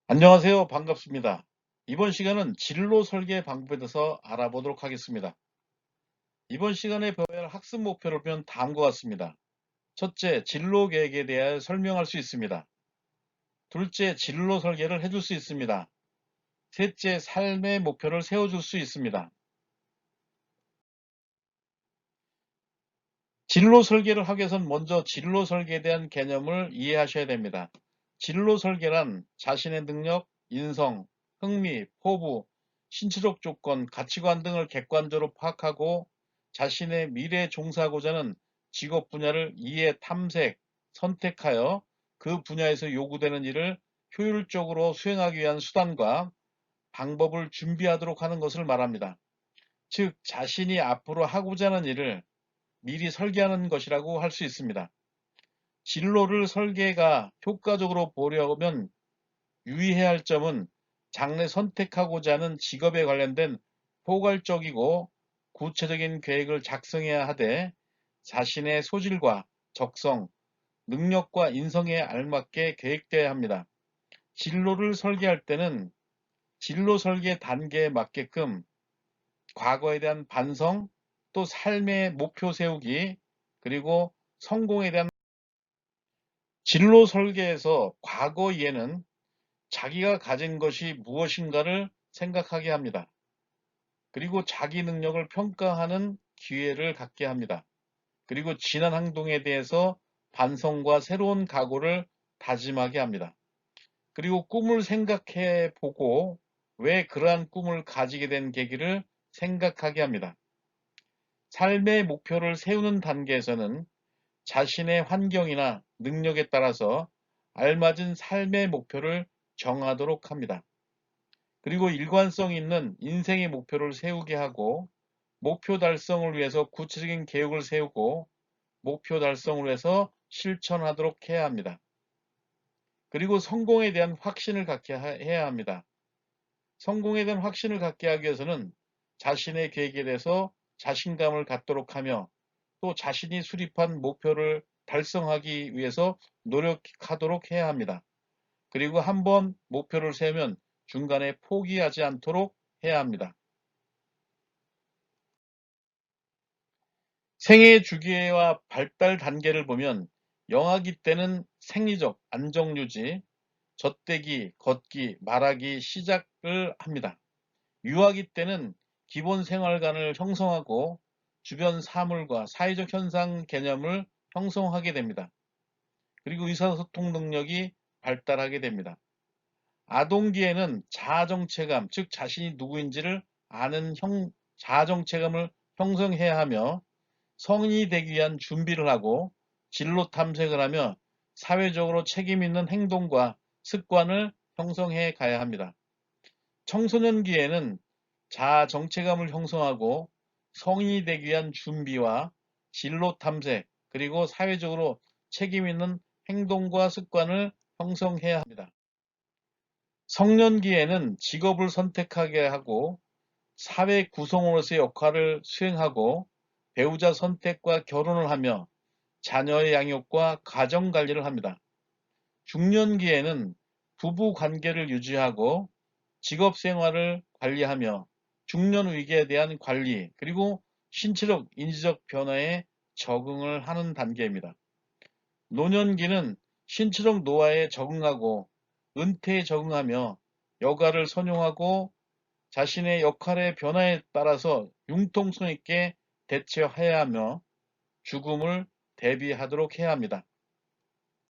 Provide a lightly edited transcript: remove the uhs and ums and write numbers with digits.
안녕하세요. 반갑습니다. 이번 시간은 진로 설계 방법에 대해서 알아보도록 하겠습니다. 이번 시간에 배워야 할 학습 목표를 보면 다음과 같습니다. 첫째, 진로 계획에 대해 설명할 수 있습니다. 둘째, 진로 설계를 해줄 수 있습니다. 셋째, 삶의 목표를 세워줄 수 있습니다. 진로 설계를 하기 위해서는 먼저 진로 설계에 대한 개념을 이해하셔야 됩니다. 진로 설계란 자신의 능력, 인성, 흥미, 포부, 신체적 조건, 가치관 등을 객관적으로 파악하고 자신의 미래에 종사하고자 하는 직업 분야를 이해, 탐색, 선택하여 그 분야에서 요구되는 일을 효율적으로 수행하기 위한 수단과 방법을 준비하도록 하는 것을 말합니다. 즉, 자신이 앞으로 하고자 하는 일을 미리 설계하는 것이라고 할 수 있습니다. 진로를 설계가 효과적으로 보려면 유의해야 할 점은 장래 선택하고자 하는 직업에 관련된 포괄적이고 구체적인 계획을 작성해야 하되 자신의 소질과 적성, 능력과 인성에 알맞게 계획되어야 합니다. 진로를 설계할 때는 진로 설계 단계에 맞게끔 과거에 대한 반성, 또 삶의 목표 세우기, 그리고 성공에 대한 진로 설계에서 과거 이해는 자기가 가진 것이 무엇인가를 생각하게 합니다. 그리고 자기 능력을 평가하는 기회를 갖게 합니다. 그리고 지난 행동에 대해서 반성과 새로운 각오를 다짐하게 합니다. 그리고 꿈을 생각해 보고 왜 그러한 꿈을 가지게 된 계기를 생각하게 합니다. 삶의 목표를 세우는 단계에서는 자신의 환경이나 능력에 따라서 알맞은 삶의 목표를 정하도록 합니다. 그리고 일관성 있는 인생의 목표를 세우게 하고 목표 달성을 위해서 구체적인 계획을 세우고 목표 달성을 위해서 실천하도록 해야 합니다. 그리고 성공에 대한 확신을 갖게 해야 합니다. 성공에 대한 확신을 갖게 하기 위해서는 자신의 계획에 대해서 자신감을 갖도록 하며 또 자신이 수립한 목표를 달성하기 위해서 노력하도록 해야 합니다. 그리고 한번 목표를 세우면 중간에 포기하지 않도록 해야 합니다. 생애 주기와 발달 단계를 보면 영아기 때는 생리적 안정유지, 젖대기, 걷기, 말하기 시작을 합니다. 유아기 때는 기본 생활관을 형성하고 주변 사물과 사회적 현상 개념을 형성하게 됩니다. 그리고 의사소통 능력이 발달하게 됩니다. 아동기에는 자아정체감, 즉 자신이 누구인지를 아는 자아정체감을 형성해야 하며 성인이 되기 위한 준비를 하고 진로 탐색을 하며 사회적으로 책임 있는 행동과 습관을 형성해 가야 합니다. 청소년기에는 자아 정체감을 형성하고 성인이 되기 위한 준비와 진로 탐색, 그리고 사회적으로 책임 있는 행동과 습관을 형성해야 합니다. 성년기에는 직업을 선택하게 하고 사회 구성원으로서의 역할을 수행하고 배우자 선택과 결혼을 하며 자녀의 양육과 가정 관리를 합니다. 중년기에는 부부 관계를 유지하고 직업 생활을 관리하며 중년 위기에 대한 관리, 그리고 신체적, 인지적 변화에 적응을 하는 단계입니다. 노년기는 신체적 노화에 적응하고 은퇴에 적응하며 여가를 선용하고 자신의 역할의 변화에 따라서 융통성 있게 대처해야 하며 죽음을 대비하도록 해야 합니다.